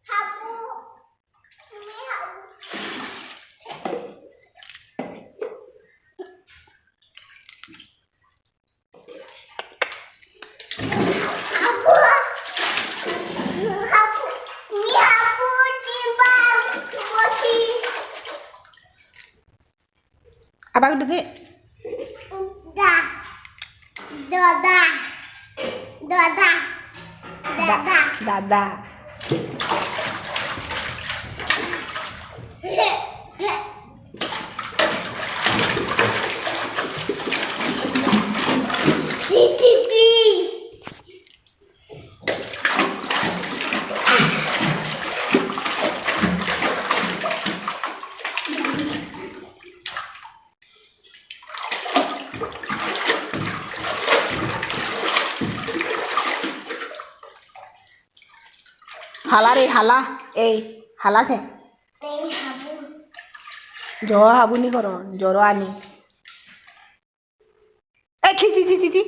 Habu. Ini habu. Habu. Habu. Ini habu cimbang. Mosi. Abang duduk. Dah. Dadah. Dadah. Dadah. Dadah. Pipi. Hala re hala. Hala ke? Ini habu. Joro habu ni koro. Joro ani. Chi.